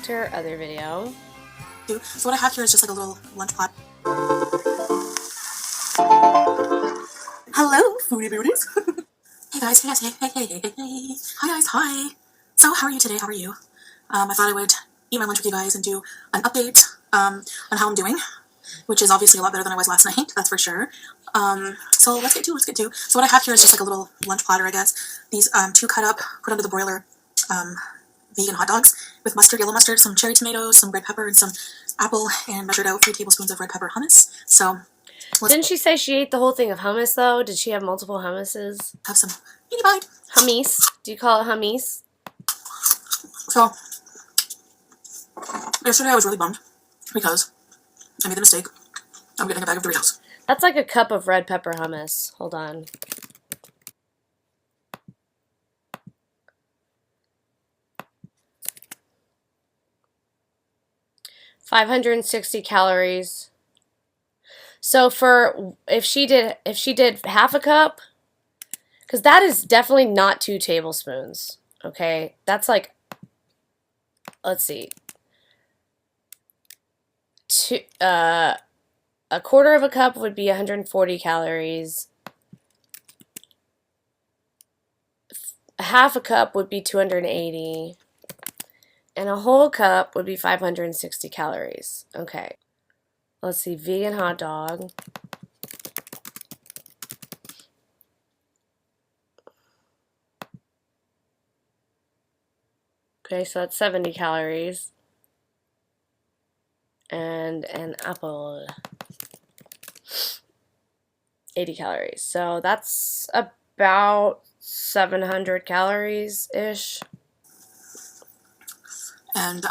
to her other video. So what I have here is just like a little lunch pot. Hello, Foodie Beauties. Hey guys, hey. Hi guys, hi. So how are you today? How are you? I thought I would eat my lunch with you guys and do an update on how I'm doing, which is obviously a lot better than I was last night, that's for sure. So let's get to. So what I have here is just like a little lunch platter, I guess. These 2 cut up, put under the broiler, vegan hot dogs with mustard, yellow mustard, some cherry tomatoes, some red pepper, and some apple, and measured out 3 tablespoons of red pepper hummus. So didn't she say she ate the whole thing of hummus, though? Did she have multiple hummuses? Have some mini bite. Hummus. Do you call it hummus? So, yesterday I was really bummed because I made the mistake of getting a bag of Doritos. That's like a cup of red pepper hummus. Hold on. $560 calories. So if she did half a cup, because that is definitely not 2 tablespoons. Okay, that's like, let's see, a quarter of a cup would be 140 calories. Half a cup would be 280. And a whole cup would be 560 calories. Okay. Let's see, vegan hot dog. Okay, so that's 70 calories. And an apple, 80 calories. So that's about 700 calories-ish. And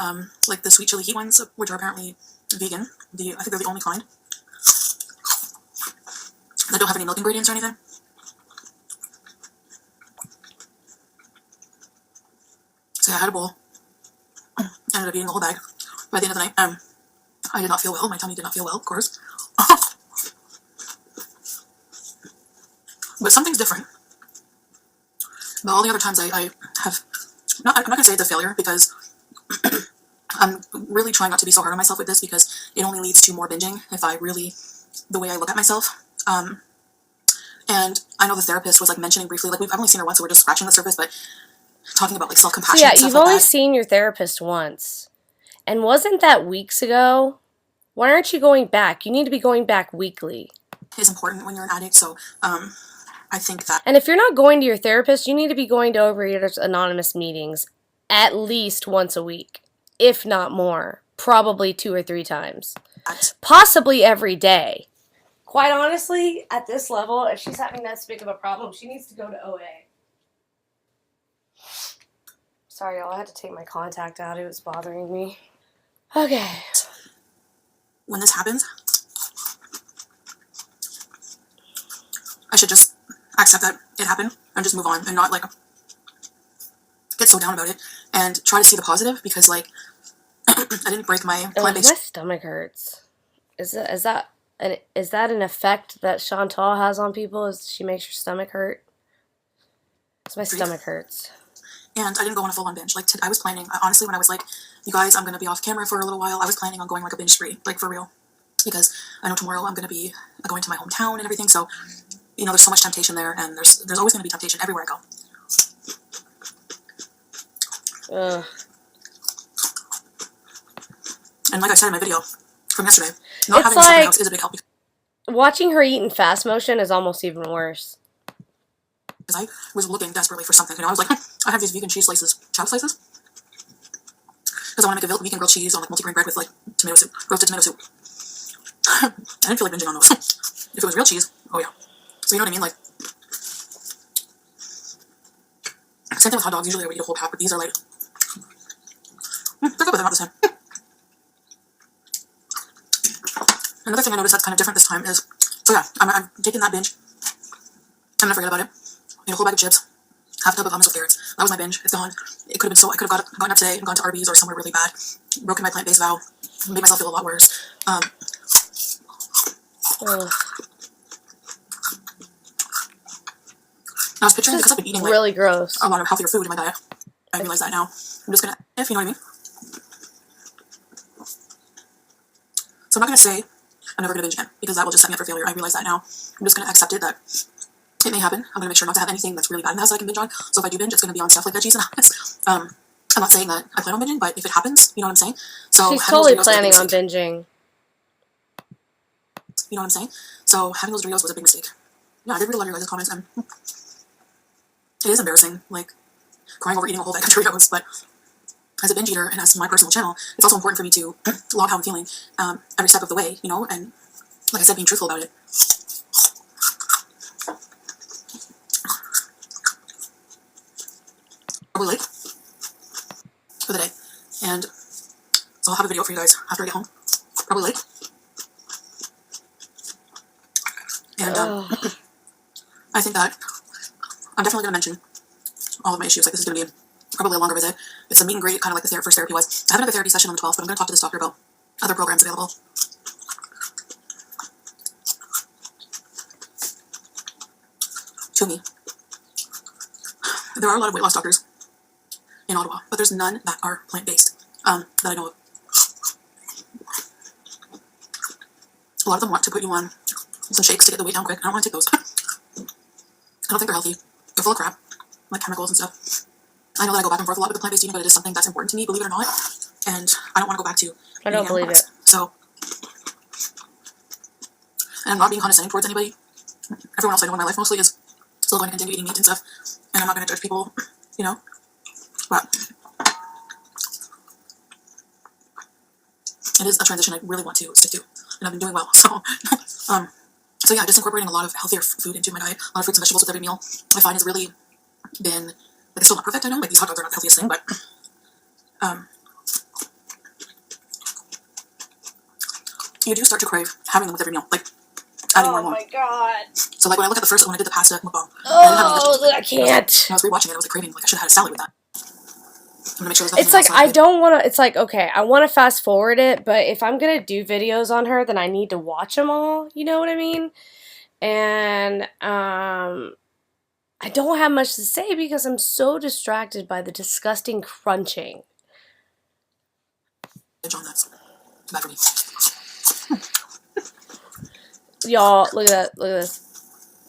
like the sweet chili heat ones, which are apparently vegan. I think they're the only kind that don't have any milk ingredients or anything. So yeah, I had a bowl. Ended up eating the whole bag by the end of the night. I did not feel well. My tummy did not feel well, of course. But something's different. But all the other times I have... I'm not going to say it's a failure because I'm really trying not to be so hard on myself with this because it only leads to more binging if I really... the way I look at myself. And I know the therapist was like mentioning briefly, like I've only seen her once, so we're just scratching the surface, but talking about like self-compassion and stuff you've like only that. seen your therapist once. And wasn't that weeks ago? Why aren't you going back? You need to be going back weekly. Is important when you're an addict, so I think that... And if you're not going to your therapist, you need to be going to Overeaters Anonymous meetings at least once a week, if not more. Probably 2 or 3 times. Possibly every day. Quite honestly, at this level, if she's having that big of a problem, she needs to go to OA. Sorry, y'all. I had to take my contact out. It was bothering me. Okay. When this happens, I should just accept that it happened and just move on and not like get so down about it and try to see the positive because like I didn't break my plant-based... My stomach hurts. Is that an effect that Chantal has on people? Is she makes your stomach hurt? Because my stomach hurts. And I didn't go on a full-on binge. Like, I was planning, honestly, when I was like, you guys, I'm going to be off camera for a little while, I was planning on going like a binge spree, like for real. Because I know tomorrow I'm going to be going to my hometown and everything, so, you know, there's so much temptation there, and there's always going to be temptation everywhere I go. Ugh. And like I said in my video from yesterday, not having this in my house is a big help. Watching her eat in fast motion is almost even worse. Because I was looking desperately for something, you know, I was like, I have these vegan cheese slices, chow slices, because I want to make a vegan grilled cheese on like multigrain bread with like tomato soup, roasted tomato soup. I didn't feel like binging on those. If it was real cheese, oh yeah. So you know what I mean, like, same thing with hot dogs, usually I would eat a whole pack, but these are like, they're good, but they're not the same. Another thing I noticed that's kind of different this time is, so yeah, I'm taking that binge, I'm gonna forget about it. Ate a whole bag of chips, half a tub of hummus with carrots. That was my binge. It's gone. It could have been so... I could have gotten up today and gone to Arby's or somewhere really bad. Broken my plant-based vow. Made myself feel a lot worse. I was picturing, because I've been eating like really gross. a lot of healthier food in my diet. I realize that now. I'm just gonna... If you know what I mean. So I'm not going to say I'm never going to binge again, because that will just set me up for failure. I realize that now. I'm just going to accept it that it may happen. I'm going to make sure not to have anything that's really bad in the house that I can binge on. So if I do binge, it's going to be on stuff like veggies and hummus. I'm not saying that I plan on binging, but if it happens, you know what I'm saying? So she's totally planning on binging. You know what I'm saying? So having those Doritos was a big mistake. Yeah, I did read a lot of your guys' comments, and it is embarrassing, like, crying over eating a whole bag of Doritos, but as a binge eater and as my personal channel, it's also important for me to log how I'm feeling every step of the way, you know, and like I said, being truthful about it. Probably late for the day, and so I'll have a video for you guys after I get home. Probably late. And I think that I'm definitely going to mention all of my issues. Like, this is going to be probably a longer visit. It's a meet and greet, kind of like the first therapy was. I haven't had a therapy session on the 12th, but I'm going to talk to this doctor about other programs available. To me. There are a lot of weight loss doctors in Ottawa, but there's none that are plant-based that I know of. A lot of them want to put you on some shakes to get the weight down quick. I don't want to take those. I don't think they're healthy. They're full of crap, like chemicals and stuff. I know that I go back and forth a lot with the plant-based eating, but it is something that's important to me, believe it or not. And I don't want to go back to I don't believe it. So, and I'm not being condescending towards anybody. Everyone else I know in my life mostly is still going to continue eating meat and stuff. And I'm not going to judge people, you know. But it is a transition I really want to stick to. And I've been doing well. So yeah, just incorporating a lot of healthier food into my diet. A lot of fruits and vegetables with every meal, I find has really been, like, it's still not perfect, I know. Like, these hot dogs are not the healthiest thing, but you do start to crave having them with every meal. Like, adding more and more. Oh my god. So, like, when I look at the first, when I did the pasta mukbang, I can't. I was rewatching it, I was like craving, like, I should have had a salad with that. I'm gonna make sure there's It's like, I don't want to, it's like, okay, I want to fast forward it, but if I'm going to do videos on her, then I need to watch them all, you know what I mean? And, I don't have much to say because I'm so distracted by the disgusting crunching. On that. Bad for me. Y'all, look at that, look at this.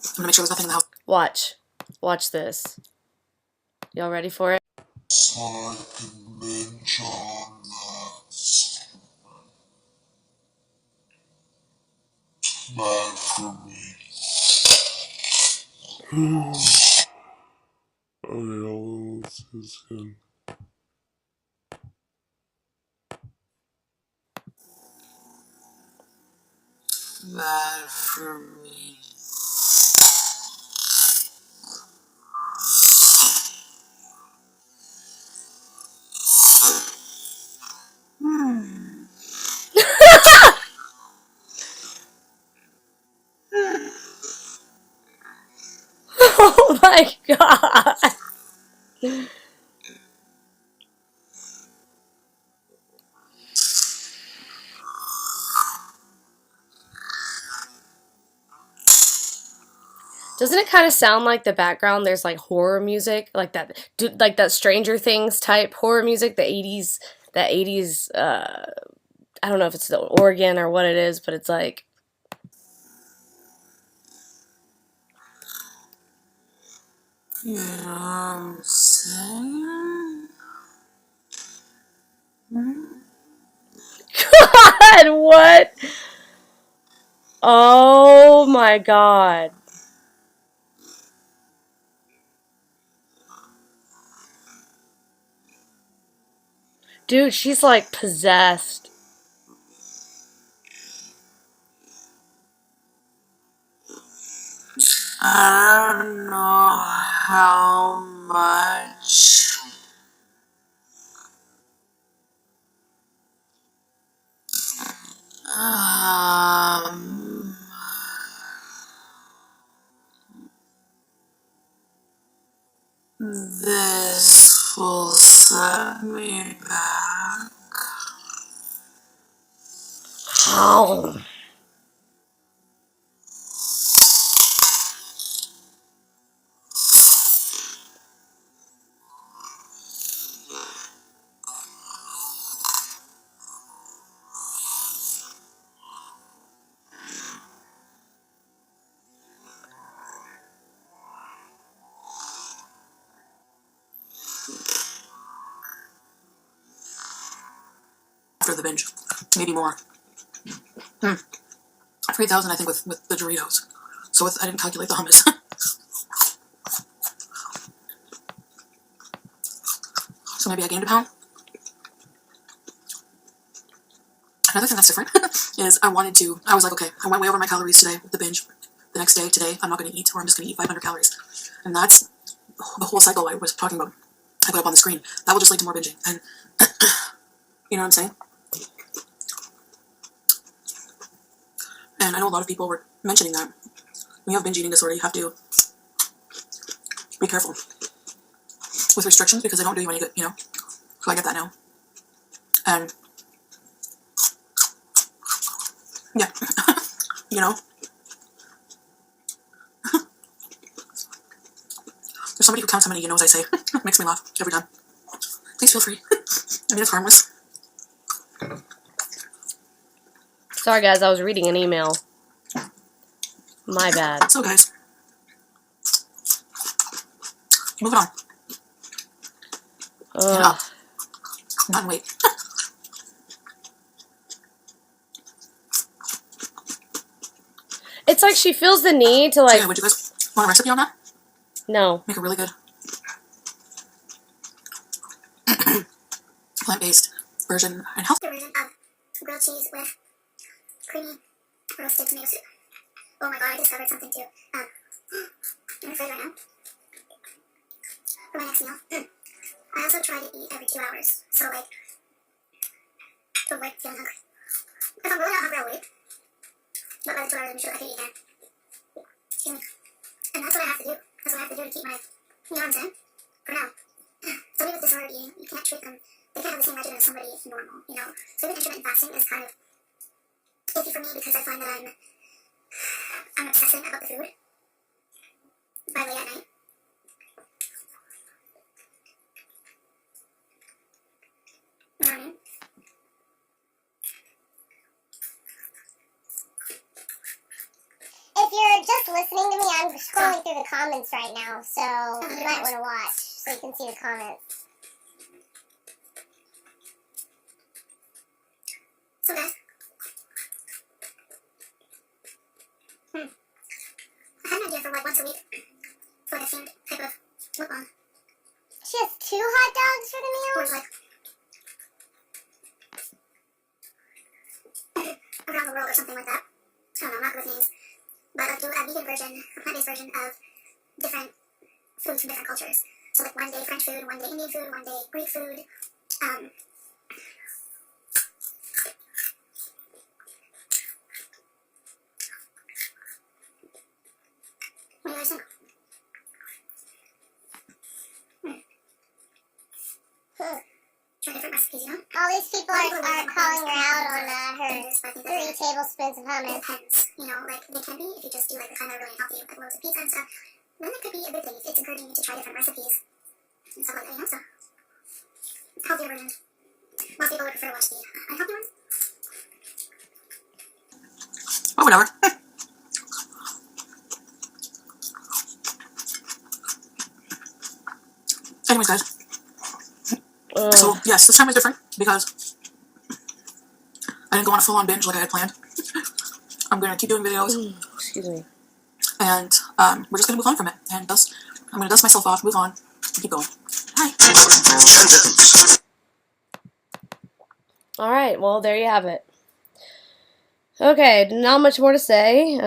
I'm gonna make sure there's nothing in the house. Watch. Watch this. Y'all ready for it? Bad for me. Okay, I'll see this again. Bad for me. Oh my god. Doesn't it kind of sound like the background there's like horror music, like that Stranger Things type horror music, the 80s, that 80s I don't know if it's the organ or what it is, but it's like, You know what I'm saying? God, what? Oh my god. Dude, she's like possessed. I don't know how much this will set me back. How? after the binge, maybe more. 3,000 I think with the Doritos. So I didn't calculate the hummus. So maybe I gained a pound. Another thing that's different is I was like, okay, I went way over my calories today with the binge. The next day, today, I'm not going to eat, or I'm just going to eat 500 calories. And that's the whole cycle I was talking about. I put up on the screen. That will just lead to more binging. And you know what I'm saying? And I know a lot of people were mentioning that when you have binge eating disorder, you have to be careful with restrictions because they don't do you any good, you know? So I get that now. And yeah, you know, there's somebody who counts how many you knows I say. Makes me laugh every time. Please feel free. I mean, it's harmless. Sorry, guys, I was reading an email. My bad. So, guys, moving on. Get up. Not wait. It's like she feels the need to, So, like... yeah, would you guys want a recipe on that? No. Make a really good plant-based version and healthy version of grilled cheese with creamy roasted tomato soup. Oh my god, I discovered something too. I'm in the fridge right now. For my next meal. I also try to eat every 2 hours. So, like, to avoid feeling hungry. If I'm really not hungry, I'll wait. But by the 2 hours, I'm sure I can eat again. Excuse me. And that's what I have to do. That's what I have to do to keep my, you know what I'm saying? For now. Somebody with disordered eating, you can't treat them, they can't have the same regimen as somebody normal, you know? So even intermittent fasting is kind of iffy for me because I find that I'm obsessing about the food by late at night. You know what I mean? If you're just listening to me, I'm scrolling through the comments right now, so you might want to watch so you can see the comments. So guys, I had an idea for like once a week for the same type of mukbang. She has 2 hot dogs for the meal? Or like around the world or something like that. I don't know, I'm not good with names. But I'll do a vegan version, a plant-based version of different foods from different cultures. So like one day French food, one day Indian food, one day Greek food. What do you guys think? Try different recipes, you know? All these people are calling her out on her 3 tablespoons of hummus. Depends, you know, like they can be if you just do like the kind that are really healthy, like loads of pizza and stuff. Then it could be a good thing if it's encouraging you to try different recipes and stuff like that, you know? So, healthier version. Most people would prefer to watch the unhealthy ones. Oh, whatever. Anyways, guys. So, yes, this time is different because I didn't go on a full-on binge like I had planned. I'm going to keep doing videos. Excuse me. And we're just going to move on from it. And thus, I'm going to dust myself off, move on, and keep going. Hi. Alright, well, there you have it. Okay, not much more to say.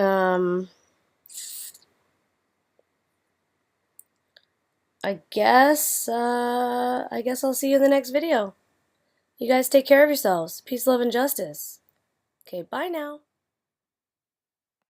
I guess I'll see you in the next video. You guys take care of yourselves. Peace, love, and justice. Okay, bye now.